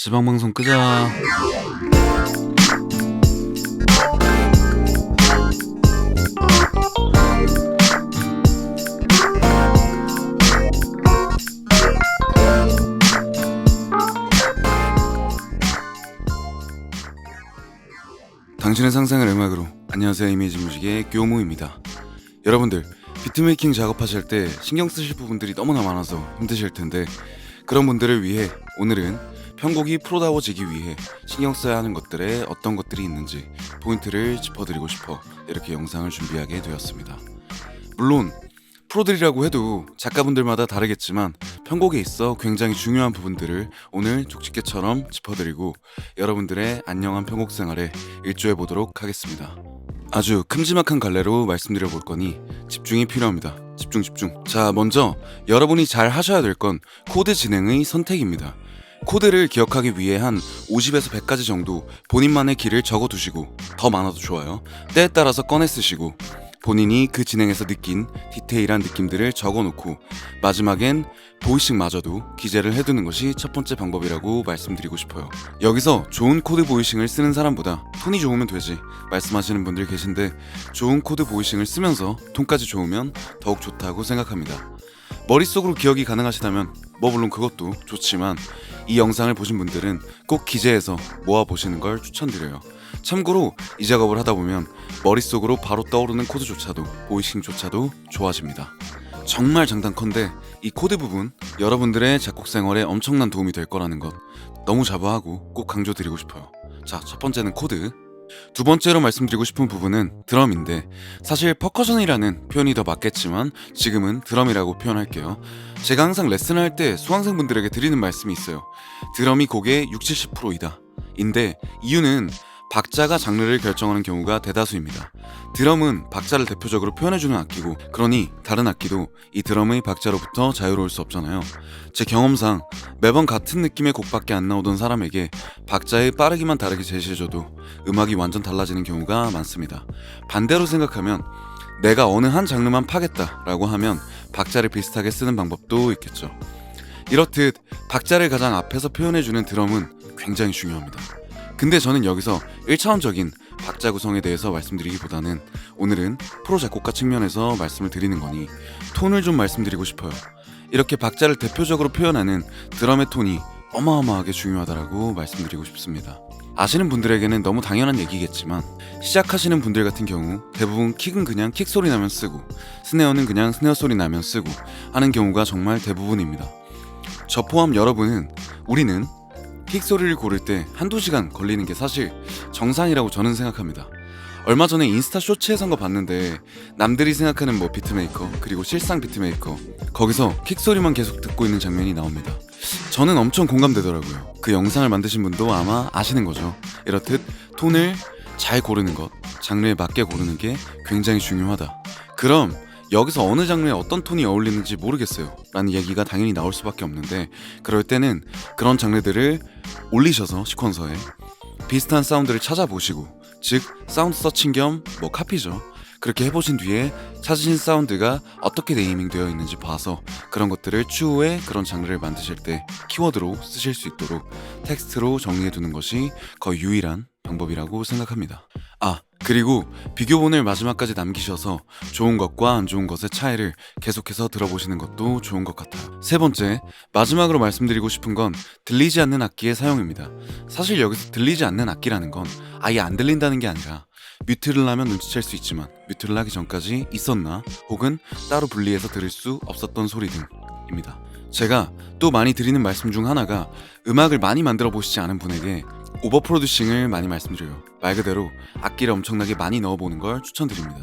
지방방송 끄자. 당신의 상상을 음악으로. 안녕하세요, 이미지 뮤직의 교무입니다. 여러분들, 비트메이킹 작업하실 때 신경 쓰실 부분들이 너무나 많아서 힘드실 텐데, 그런 분들을 위해 오늘은 편곡이 프로다워지기 위해 신경 써야 하는 것들에 어떤 것들이 있는지 포인트를 짚어드리고 싶어 이렇게 영상을 준비하게 되었습니다. 물론 프로들이라고 해도 작가분들마다 다르겠지만 편곡에 있어 굉장히 중요한 부분들을 오늘 족집게처럼 짚어드리고 여러분들의 안녕한 편곡 생활에 일조해 보도록 하겠습니다. 아주 큼지막한 갈래로 말씀드려 볼 거니 집중이 필요합니다. 집중. 자, 먼저 여러분이 잘 하셔야 될 건 코드 진행의 선택입니다. 코드를 기억하기 위해 한 50에서 100가지 정도 본인만의 길을 적어 두시고, 더 많아도 좋아요. 때에 따라서 꺼내 쓰시고 본인이 그 진행에서 느낀 디테일한 느낌들을 적어 놓고 마지막엔 보이싱마저도 기재를 해두는 것이 첫 번째 방법이라고 말씀드리고 싶어요. 여기서 좋은 코드 보이싱을 쓰는 사람보다 톤이 좋으면 되지 말씀하시는 분들 계신데, 좋은 코드 보이싱을 쓰면서 톤까지 좋으면 더욱 좋다고 생각합니다. 머릿속으로 기억이 가능하시다면 물론 그것도 좋지만 이 영상을 보신 분들은 꼭 기재해서 모아보시는 걸 추천드려요. 참고로 이 작업을 하다 보면 머릿속으로 바로 떠오르는 코드조차도 보이싱조차도 좋아집니다. 정말 장단컨대 이 코드 부분 여러분들의 작곡 생활에 엄청난 도움이 될 거라는 것 너무 자부하고 꼭 강조드리고 싶어요. 자, 첫 번째는 코드. 두 번째로 말씀드리고 싶은 부분은 드럼인데, 사실 퍼커션이라는 표현이 더 맞겠지만 지금은 드럼이라고 표현할게요. 제가 항상 레슨을 할 때 수강생분들에게 드리는 말씀이 있어요. 드럼이 곡의 60~70%이다. 인데 이유는 박자가 장르를 결정하는 경우가 대다수입니다. 드럼은 박자를 대표적으로 표현해주는 악기고, 그러니 다른 악기도 이 드럼의 박자로부터 자유로울 수 없잖아요. 제 경험상 매번 같은 느낌의 곡밖에 안 나오던 사람에게 박자의 빠르기만 다르게 제시해줘도 음악이 완전 달라지는 경우가 많습니다. 반대로 생각하면 내가 어느 한 장르만 파겠다라고 하면 박자를 비슷하게 쓰는 방법도 있겠죠. 이렇듯 박자를 가장 앞에서 표현해주는 드럼은 굉장히 중요합니다. 근데 저는 여기서 1차원적인 박자 구성에 대해서 말씀드리기보다는 오늘은 프로 작곡가 측면에서 말씀을 드리는 거니 톤을 좀 말씀드리고 싶어요. 이렇게 박자를 대표적으로 표현하는 드럼의 톤이 어마어마하게 중요하다라고 말씀드리고 싶습니다. 아시는 분들에게는 너무 당연한 얘기겠지만 시작하시는 분들 같은 경우 대부분 킥은 그냥 킥 소리 나면 쓰고 스네어는 그냥 스네어 소리 나면 쓰고 하는 경우가 정말 대부분입니다. 저 포함 우리는 킥 소리를 고를 때 한두 시간 걸리는 게 사실 정상이라고 저는 생각합니다. 얼마 전에 인스타 쇼츠에선 거 봤는데 남들이 생각하는 비트메이커, 그리고 실상 비트메이커, 거기서 킥 소리만 계속 듣고 있는 장면이 나옵니다. 저는 엄청 공감되더라고요. 그 영상을 만드신 분도 아마 아시는 거죠. 이렇듯 톤을 잘 고르는 것, 장르에 맞게 고르는 게 굉장히 중요하다. 그럼 여기서 어느 장르에 어떤 톤이 어울리는지 모르겠어요 라는 얘기가 당연히 나올 수밖에 없는데, 그럴 때는 그런 장르들을 올리셔서 시퀀서에 비슷한 사운드를 찾아보시고, 즉 사운드 서칭 겸 카피죠. 그렇게 해보신 뒤에 찾으신 사운드가 어떻게 네이밍 되어 있는지 봐서 그런 것들을 추후에 그런 장르를 만드실 때 키워드로 쓰실 수 있도록 텍스트로 정리해 두는 것이 거의 유일한 방법이라고 생각합니다. 그리고 비교본을 마지막까지 남기셔서 좋은 것과 안 좋은 것의 차이를 계속해서 들어보시는 것도 좋은 것 같아요. 세 번째, 마지막으로 말씀드리고 싶은 건 들리지 않는 악기의 사용입니다. 사실 여기서 들리지 않는 악기라는 건 아예 안 들린다는 게 아니라 뮤트를 하면 눈치챌 수 있지만 뮤트를 하기 전까지 있었나, 혹은 따로 분리해서 들을 수 없었던 소리 등입니다. 제가 또 많이 드리는 말씀 중 하나가 음악을 많이 만들어 보시지 않은 분에게 오버 프로듀싱을 많이 말씀드려요. 말 그대로 악기를 엄청나게 많이 넣어보는 걸 추천드립니다.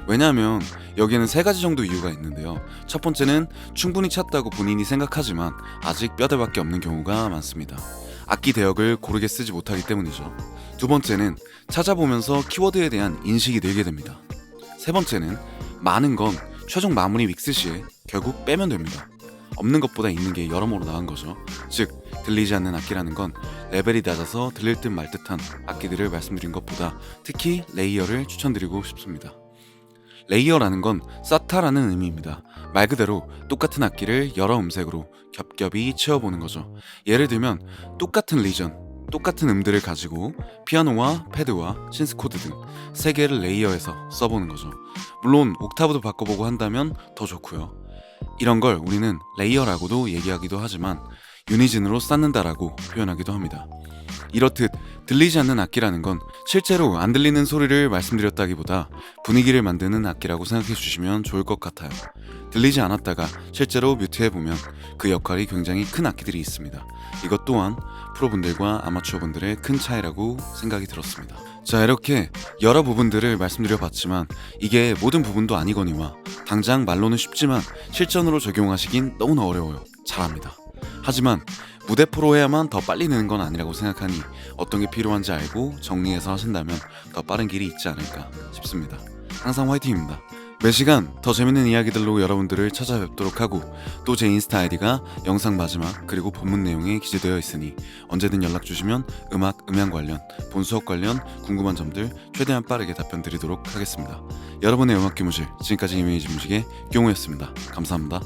왜냐하면 여기에는 3가지 정도 이유가 있는데요. 첫 번째는 충분히 찼다고 본인이 생각하지만 아직 뼈대밖에 없는 경우가 많습니다. 악기 대역을 고르게 쓰지 못하기 때문이죠. 두 번째는 찾아보면서 키워드에 대한 인식이 늘게 됩니다. 세 번째는 많은 건 최종 마무리 믹스 시에 결국 빼면 됩니다. 없는 것보다 있는 게 여러모로 나은 거죠. 즉 들리지 않는 악기라는 건 레벨이 낮아서 들릴 듯 말 듯한 악기들을 말씀드린 것보다 특히 레이어를 추천드리고 싶습니다. 레이어라는 건 쌓다라는 의미입니다. 말 그대로 똑같은 악기를 여러 음색으로 겹겹이 채워보는 거죠. 예를 들면 똑같은 리전, 똑같은 음들을 가지고 피아노와 패드와 신스코드 등 세 개를 레이어해서 써보는 거죠. 물론 옥타브도 바꿔보고 한다면 더 좋고요. 이런 걸 우리는 레이어라고도 얘기하기도 하지만 유니즌으로 쌓는다라고 표현하기도 합니다. 이렇듯 들리지 않는 악기라는 건 실제로 안 들리는 소리를 말씀드렸다기보다 분위기를 만드는 악기라고 생각해 주시면 좋을 것 같아요. 들리지 않았다가 실제로 뮤트해보면 그 역할이 굉장히 큰 악기들이 있습니다. 이것 또한 프로분들과 아마추어분들의 큰 차이라고 생각이 들었습니다. 자, 이렇게 여러 부분들을 말씀드려 봤지만 이게 모든 부분도 아니거니와 당장 말로는 쉽지만 실전으로 적용하시긴 너무나 어려워요. 잘합니다. 하지만 무대 프로해야만 더 빨리 느는 건 아니라고 생각하니 어떤 게 필요한지 알고 정리해서 하신다면 더 빠른 길이 있지 않을까 싶습니다. 항상 화이팅입니다. 매시간 더 재밌는 이야기들로 여러분들을 찾아뵙도록 하고 또 제 인스타 아이디가 영상 마지막 그리고 본문 내용에 기재되어 있으니 언제든 연락 주시면 음향 관련, 본 수업 관련 궁금한 점들 최대한 빠르게 답변 드리도록 하겠습니다. 여러분의 음악 교무실 지금까지 이미지 뮤직의 경호였습니다. 감사합니다.